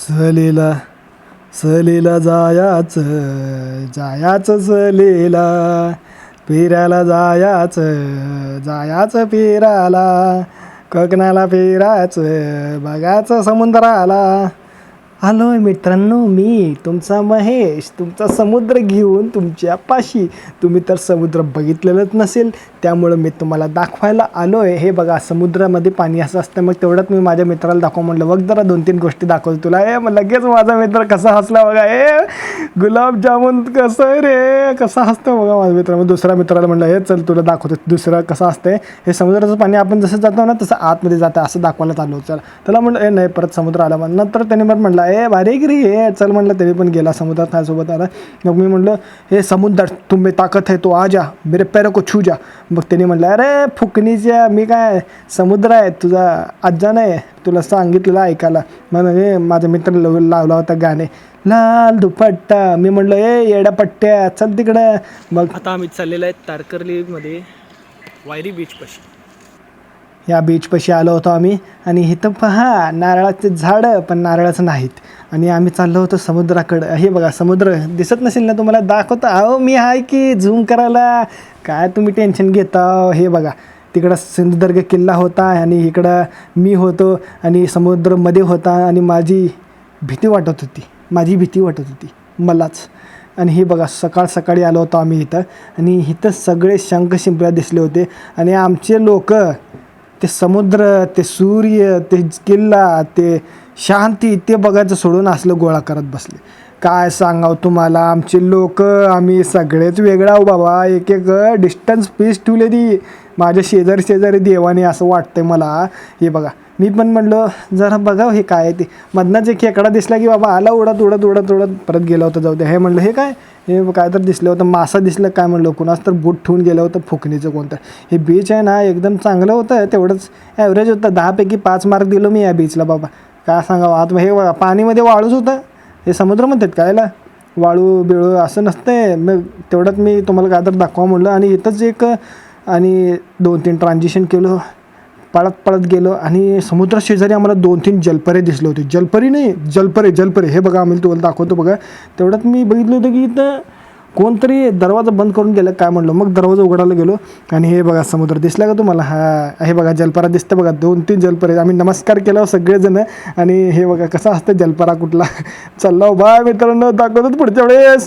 सहलीला सहलीला जायाचं जायाचं सहलीला फिरायला जायाचं जायाचं फिरायला कोकणाला फिरायचं बघायचं समुद्राला. आलोय मित्रांनो, मी तुमचा महेश, तुमचा समुद्र घेऊन तुमच्यापाशी. तुम्ही तर समुद्र बघितलेलंच नसेल, त्यामुळं मी तुम्हाला दाखवायला आलो आहे. हे बघा, समुद्रामध्ये पाणी असं असतं. मग तेवढ्यात मी माझ्या मित्राला दाखवा म्हटलं, बघ जरा 2-3 गोष्टी दाखवतो तुला. मग लगेच माझा मित्र कसा हसला बघा. गुलाबजामुन कसं आहे रे, कसा हसतो बघा माझा मित्र. मग दुसऱ्या मित्राला म्हटलं, हे चल तुला दाखवतो दुसरं कसं असतंय. हे समुद्राचं पाणी आपण जसं जातो ना तसं आतमध्ये जातं असं दाखवायला चालू. चल त्याला म्हटलं, नाही परत समुद्र आला. मग नंतर त्याने मग म्हटलं, भारी गिरी हे चल म्हटलं. त्याने पण गेला समुद्रात माझ्यासोबत आला. मग मी म्हटलं, हे समुद्र तुम्ही ताकद है तो आ जा, मेरे पैरों को छू जा. मग त्याने म्हटलं, अरे फुकणीच्या, मी काय समुद्र आहे तुझा आज्जा नाही, तुला सांगितलेलं ऐकायला. मग हे माझा मित्र लावला होता गाणे, लाल दुपट्टा. मी म्हटलं, येड्या पट्ट्या चल तिकडं. मग आता आम्ही चाललेलं आहे तारकर्लीमध्ये वायरी बीचपाशी. या बीचपाशी आलो होतो आम्ही. आणि इथं पहा नारळाचे झाडं, पण नारळाचं नाहीत. आणि आम्ही चाललो होतो समुद्राकडं. हे बघा समुद्र दिसत नसेल ना तुम्हाला, दाखवतो. अहो मी आहे की झूम करायला, काय तुम्ही टेन्शन घेता. हे बघा तिकडं सिंधुदुर्ग किल्ला होता आणि इकडं मी होतो आणि समुद्रामध्ये होता. आणि माझी भीती वाटत होती मलाच. आणि हे बघा सकाळ सकाळी आलो होतो आम्ही इथं. आणि इथं सगळे शंख शिंपल्या दिसले होते. आणि आमचे लोक ते समुद्र, ते सूर्य, ते किल्ला, ते शांती ते बघायचं सोडून असलं गोळा करत बसले. काय सांगावं तुम्हाला, आमचे लोक आम्ही सगळेच वेगळा हो बाबा. एक डिस्टन्स पीस ठेवले ती माझ्या शेजारी देवाने, असं वाटतंय मला. हे बघा मी पण म्हटलं जरा बघावं हे काय ते. मधनाच एक खेकडा दिसला की बाबा आला उडत परत गेला होता. जाऊ द्या. हे म्हटलं हे काय, हे काय तर दिसलं होतं, मासा दिसलं काय म्हटलं, कुणाच तर बूट ठेवून गेलं होतं फुकणीचं कोणतं. हे बीच आहे ना एकदम चांगलं होतं, तेवढंच ॲव्हरेज होतं. 10पैकी 5 मार्क दिलो मी या बीचला बाबा. काय सांगावं आता. हे बघा पाणीमध्ये वाळूच होतं. हे समुद्र म्हणतात कायला, वाळू बिळू असं नसतंय. मग तेवढ्यात मी तुम्हाला काय तर दाखवा म्हटलं. आणि इथंच एक आणि 2-3 ट्रान्झिशन केलं, पळत गेलो. आणि समुद्रा शेजारी आम्हाला 2-3 जलपरे दिसले होते. जलपरे हे बघा आम्ही तुम्हाला दाखवतो बघा. तेवढ्यात मी बघितलं होतं की इथं कोणतरी दरवाजा बंद करून गेलं काय म्हटलं. मग दरवाजा उघडायला गेलो आणि हे बघा समुद्र दिसला का तुम्हाला. हे बघा जलपरा दिसतं बघा, 2-3 जलपरे. आम्ही नमस्कार केला सगळेजण. आणि हे बघा कसं असतं जलपरा कुठला. चाललो बाय मित्रांनो, दाखवतो पुढच्या वेळेस.